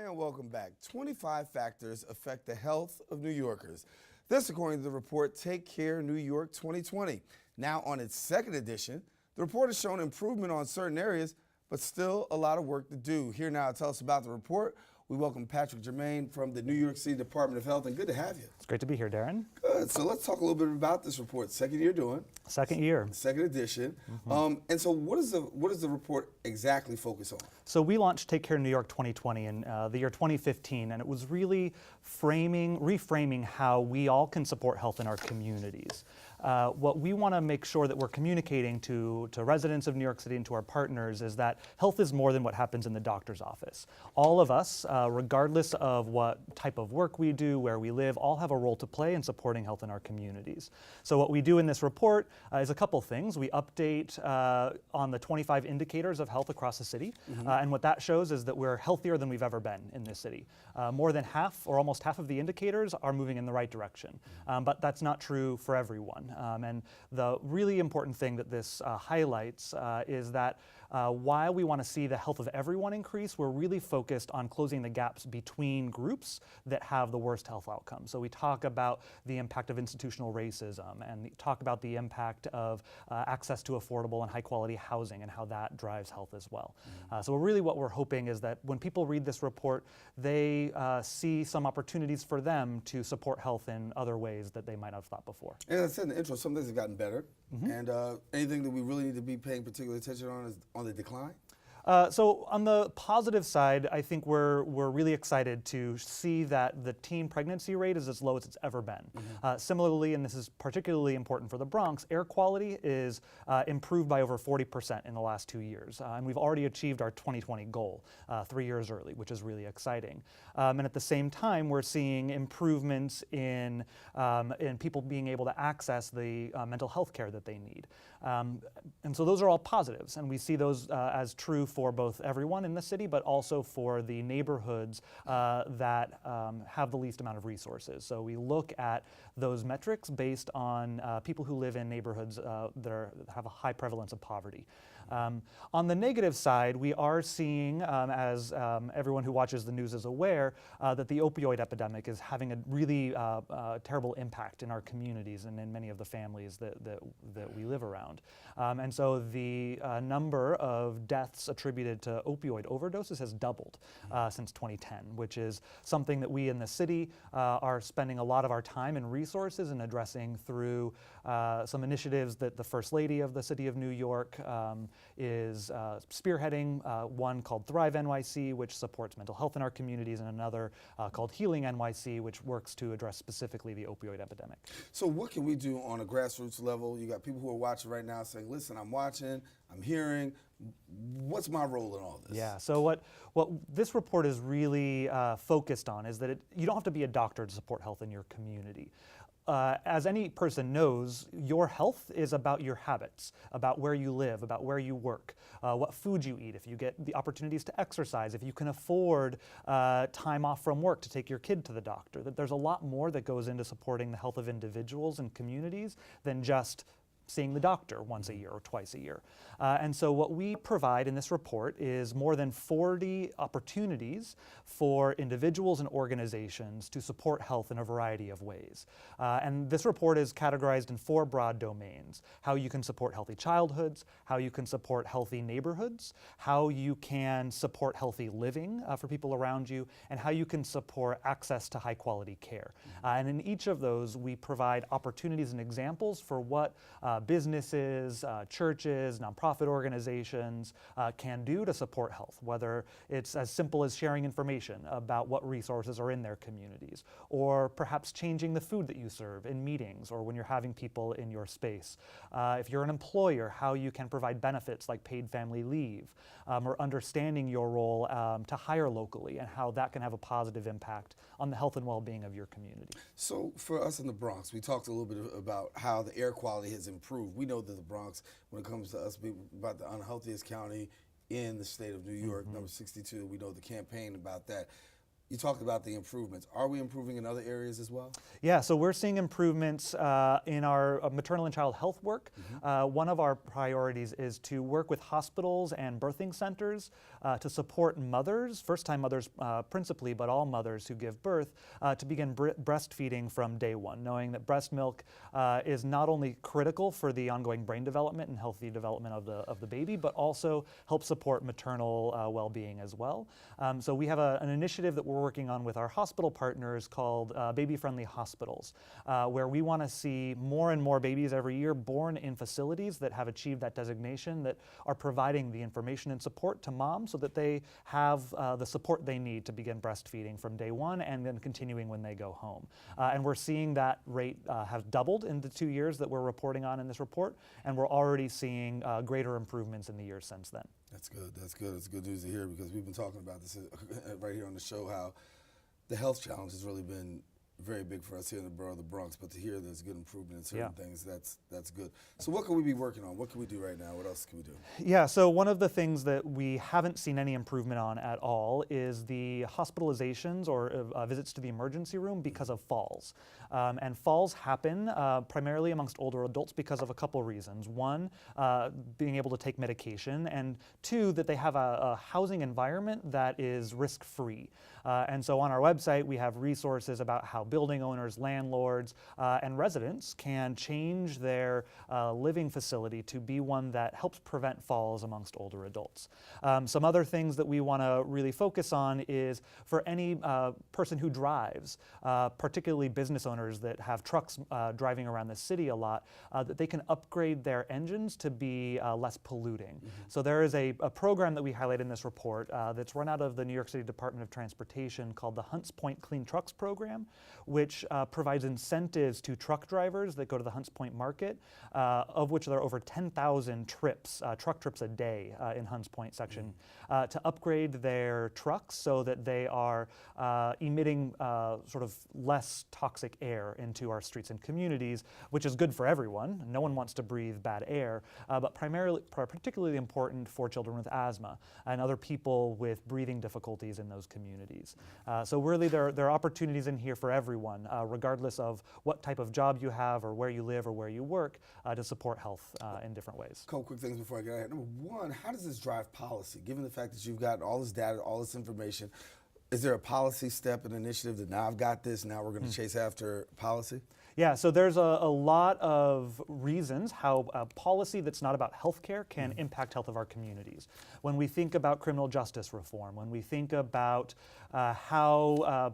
And welcome back. 25 factors affect the health of New Yorkers. This according to the report Take Care New York 2020. Now on its second edition, the report has shown improvement on certain areas, but still a lot of work to do. Here now to tell us about the report, we welcome Patrick Germain from the New York City Department of Health, and good to have you. It's great to be here, Daren. Good. So let's talk a little bit about this report. Second year doing. Second year. Second edition. And so what does the report exactly focus on? So we launched Take Care New York 2020 in the year 2015, and it was really reframing how we all can support health in our communities. What we want to make sure that we're communicating to residents of New York City and to our partners is that health is more than what happens in the doctor's office. All of us, regardless of what type of work we do, where we live, all have a role to play in supporting health in our communities. So what we do in this report is a couple things. We update on the 25 indicators of health across the city, and what that shows is that we're healthier than we've ever been in this city. More than half, or almost half of the indicators are moving in the right direction, but that's not true for everyone. And the really important thing that this highlights is that while we want to see the health of everyone increase, we're really focused on closing the gaps between groups that have the worst health outcomes. So we talk about the impact of institutional racism and talk about the impact of access to affordable and high quality housing and how that drives health as well. So really what we're hoping is that when people read this report, they see some opportunities for them to support health in other ways that they might not have thought before. And I said in the intro, some things have gotten better. And anything that we really need to be paying particular attention on is on the decline? So on the positive side, I think we're really excited to see that the teen pregnancy rate is as low as it's ever been. Similarly, and this is particularly important for the Bronx, air quality is improved by over 40% in the last 2 years. And we've already achieved our 2020 goal 3 years early, which is really exciting. And at the same time, we're seeing improvements in people being able to access the mental health care that they need. And so those are all positives, and we see those as true for both everyone in the city, but also for the neighborhoods that have the least amount of resources. So we look at those metrics based on people who live in neighborhoods that have a high prevalence of poverty. On the negative side, we are seeing, as everyone who watches the news is aware, that the opioid epidemic is having a really terrible impact in our communities and in many of the families that we live around. And so the number of deaths attributed to opioid overdoses has doubled since 2010, which is something that we in the city are spending a lot of our time and resources in addressing through some initiatives that the First Lady of the City of New York is spearheading, one called Thrive NYC, which supports mental health in our communities, and another called Healing NYC, which works to address specifically the opioid epidemic. So what can we do on a grassroots level? You got people who are watching right now saying, listen, I'm watching, I'm hearing, what's my role in all this? Yeah, so what this report is really focused on is that you don't have to be a doctor to support health in your community. As any person knows, your health is about your habits, about where you live, about where you work, what food you eat, if you get the opportunities to exercise, if you can afford time off from work to take your kid to the doctor. That there's a lot more that goes into supporting the health of individuals and communities than just seeing the doctor once a year or twice a year. And so what we provide in this report is more than 40 opportunities for individuals and organizations to support health in a variety of ways. And this report is categorized in 4 broad domains: how you can support healthy childhoods, how you can support healthy neighborhoods, how you can support healthy living for people around you, and how you can support access to high quality care. And in each of those, we provide opportunities and examples for what businesses, churches, nonprofit organizations can do to support health, whether it's as simple as sharing information about what resources are in their communities, or perhaps changing the food that you serve in meetings or when you're having people in your space. If you're an employer, how you can provide benefits like paid family leave, or understanding your role to hire locally and how that can have a positive impact on the health and well-being of your community. So for us in the Bronx, we talked a little bit about how the air quality has improved. We know that the Bronx, when it comes to us being about the unhealthiest county in the state of New York, number 62, we know the campaign about that. You talked about the improvements. Are we improving in other areas as well? Yeah, so we're seeing improvements in our maternal and child health work. One of our priorities is to work with hospitals and birthing centers to support mothers, first-time mothers principally, but all mothers who give birth, to begin breastfeeding from day one, knowing that breast milk is not only critical for the ongoing brain development and healthy development of the baby, but also helps support maternal well-being as well. So we have an initiative that we're working on with our hospital partners called Baby-Friendly Hospitals, where we want to see more and more babies every year born in facilities that have achieved that designation, that are providing the information and support to moms so that they have the support they need to begin breastfeeding from day one and then continuing when they go home. And we're seeing that rate have doubled in the 2 years that we're reporting on in this report, and we're already seeing greater improvements in the years since then. That's good. That's good. It's good news to hear, because we've been talking about this right here on the show, how the health challenge has really been very big for us here in the borough of the Bronx, but to hear there's good improvement in certain things, that's good. So what can we be working on? What can we do right now? What else can we do? Yeah, so one of the things that we haven't seen any improvement on at all is the hospitalizations or visits to the emergency room because of falls. And falls happen primarily amongst older adults because of a couple reasons. One, being able to take medication, and two, that they have a housing environment that is risk-free. And so on our website, we have resources about how building owners, landlords, and residents can change their living facility to be one that helps prevent falls amongst older adults. Some other things that we want to really focus on is for any person who drives, particularly business owners that have trucks driving around the city a lot, that they can upgrade their engines to be less polluting. So there is a program that we highlight in this report that's run out of the New York City Department of Transportation called the Hunts Point Clean Trucks Program, which provides incentives to truck drivers that go to the Hunts Point market, of which there are over 10,000 trips, truck trips a day in Hunts Point section, to upgrade their trucks so that they are emitting sort of less toxic air into our streets and communities, which is good for everyone. No one wants to breathe bad air, but particularly important for children with asthma and other people with breathing difficulties in those communities. So really there are opportunities in here for everyone, regardless of what type of job you have or where you live or where you work, to support health in different ways. A couple quick things before I get ahead. Number one, how does this drive policy? Given the fact that you've got all this data, all this information, is there a policy step, an initiative that now I've got this, now we're going to chase after policy? Yeah, so there's a lot of reasons how policy that's not about healthcare can impact health of our communities. When we think about criminal justice reform, when we think about how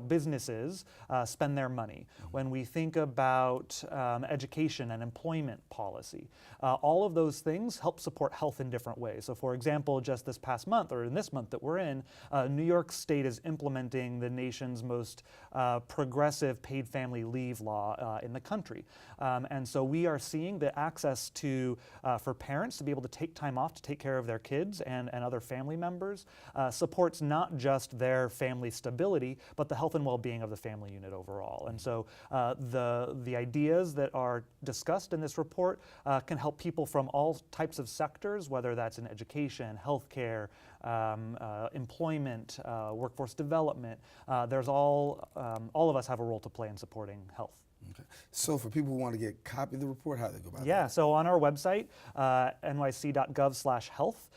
businesses spend their money, when we think about education and employment policy, all of those things help support health in different ways. So for example, just this past month, or in this month that we're in, New York State is implementing the nation's most progressive paid family leave law in the country. And so we are seeing the access to, for parents to be able to take time off to take care of their kids and other family members, supports not just their family stability, but the health and well-being of the family unit overall. And so the ideas that are discussed in this report can help people from all types of sectors, whether that's in education, healthcare, employment, workforce development. There's all of us have a role to play in supporting health. Okay. So for people who want to get a copy of the report, how do they go about that? Yeah, so on our website, nyc.gov/health,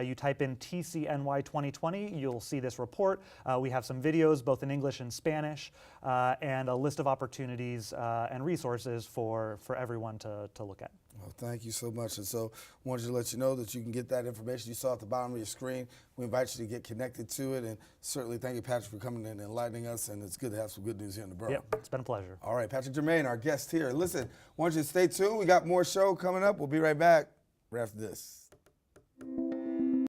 you type in TCNY 2020, you'll see this report. We have some videos, both in English and Spanish, and a list of opportunities and resources for everyone to look at. Well, thank you so much. And so I wanted to let you know that you can get that information you saw at the bottom of your screen. We invite you to get connected to it. And certainly thank you, Patrick, for coming in and enlightening us. And it's good to have some good news here in the borough. Yep, it's been a pleasure. All right, Patrick Germain, our guest here. Listen, I want you to stay tuned. We got more show coming up. We'll be right back right after this.